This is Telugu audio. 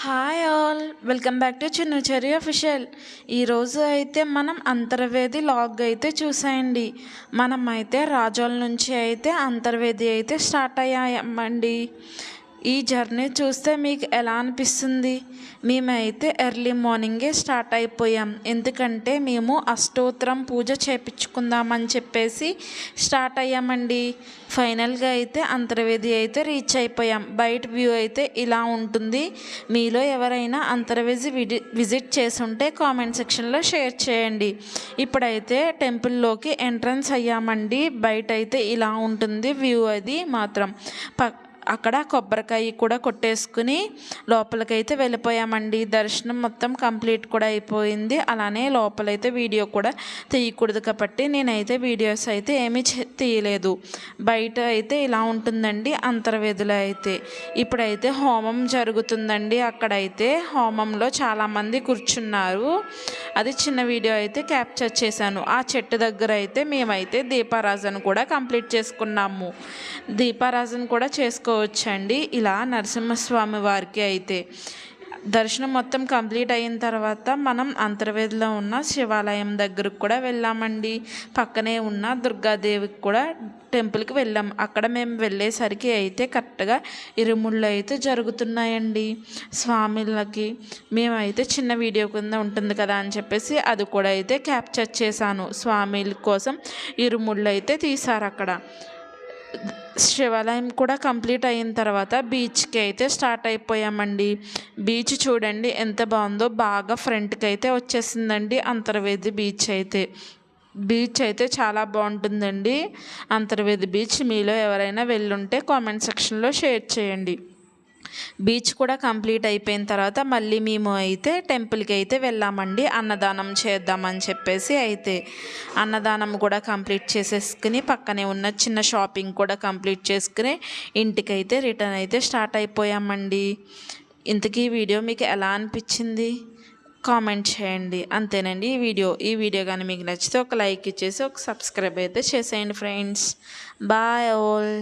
Hi all, welcome back to Chinnu cherry official. ఈరోజు అయితే మనం అంతర్వేది లాగ్ అయితే చూసేయండి. మనం అయితే రాజోల్ నుంచి అయితే అంతర్వేది అయితే స్టార్ట్ అయ్యామండి. ఈ జర్నీ చూస్తే మీకు ఎలా అనిపిస్తుంది? మేమైతే ఎర్లీ మార్నింగే స్టార్ట్ అయిపోయాం. ఎందుకంటే మేము అష్టోత్తరం పూజ చేపించుకుందామని చెప్పేసి స్టార్ట్ అయ్యామండి. ఫైనల్గా అయితే అంతర్వేది అయితే రీచ్ అయిపోయాం. బయట వ్యూ అయితే ఇలా ఉంటుంది. మీలో ఎవరైనా అంతర్వేది విజిట్ చేసుంటే కామెంట్ సెక్షన్లో షేర్ చేయండి. ఇప్పుడైతే టెంపుల్లోకి ఎంట్రన్స్ అయ్యామండి. బయట అయితే ఇలా ఉంటుంది వ్యూ. అది మాత్రం అక్కడ కొబ్బరికాయ కూడా కొట్టేసుకుని లోపలికైతే వెళ్ళిపోయామండి. దర్శనం మొత్తం కంప్లీట్ కూడా అయిపోయింది. అలానే లోపలైతే వీడియో కూడా తీయకూడదు కాబట్టి నేనైతే వీడియోస్ అయితే ఏమీ తీయలేదు. బయట అయితే ఇలా ఉంటుందండి అంతర్వేదిలో అయితే. ఇప్పుడైతే హోమం జరుగుతుందండి. అక్కడైతే హోమంలో చాలామంది కూర్చున్నారు. అది చిన్న వీడియో అయితే క్యాప్చర్ చేశాను. ఆ చెట్టు దగ్గర అయితే మేమైతే దీపారాజన కూడా కంప్లీట్ చేసుకున్నాము. దీపారాజన కూడా చేసుకోవచ్చండి. ఇలా నరసింహస్వామి వారికి అయితే దర్శనం మొత్తం కంప్లీట్ అయిన తర్వాత మనం అంతర్వేదిలో ఉన్న శివాలయం దగ్గరకు కూడా వెళ్ళామండి. పక్కనే ఉన్న దుర్గాదేవికి కూడా టెంపుల్కి వెళ్ళాం. అక్కడ మేము వెళ్ళేసరికి అయితే కరెక్ట్గా ఇరుముళ్ళు అయితే జరుగుతున్నాయండి స్వామిలకి. మేమైతే చిన్న వీడియో కింద ఉంటుంది కదా అని చెప్పేసి అది కూడా అయితే క్యాప్చర్ చేశాను. స్వామిల కోసం ఇరుముళ్ళు అయితే తీశారు అక్కడ. శివాలయం కూడా కంప్లీట్ అయిన తర్వాత బీచ్కి అయితే స్టార్ట్ అయిపోయామండి. బీచ్ చూడండి ఎంత బాగుందో. బాగా ఫ్రంట్కి అయితే వచ్చేసిందండి అంతర్వేది బీచ్ అయితే. బీచ్ అయితే చాలా బాగుంటుందండి అంతర్వేది బీచ్. మీలో ఎవరైనా వెళ్ళుంటే కామెంట్ సెక్షన్లో షేర్ చేయండి. బీచ్ కూడా కంప్లీట్ అయిపోయిన తర్వాత మళ్ళీ మేము అయితే టెంపుల్కి అయితే వెళ్ళామండి. అన్నదానం చేద్దామని చెప్పేసి అయితే అన్నదానం కూడా కంప్లీట్ చేసేసుకుని పక్కనే ఉన్న చిన్న షాపింగ్ కూడా కంప్లీట్ చేసుకుని ఇంటికైతే రిటర్న్ అయితే స్టార్ట్ అయిపోయామండి. ఇంతకీ వీడియో మీకు ఎలా అనిపించింది కామెంట్ చేయండి. అంతేనండి ఈ వీడియో కానీ మీకు నచ్చితే ఒక లైక్ ఇచ్చేసి ఒక సబ్స్క్రైబ్ అయితే చేసేయండి ఫ్రెండ్స్. Bye all.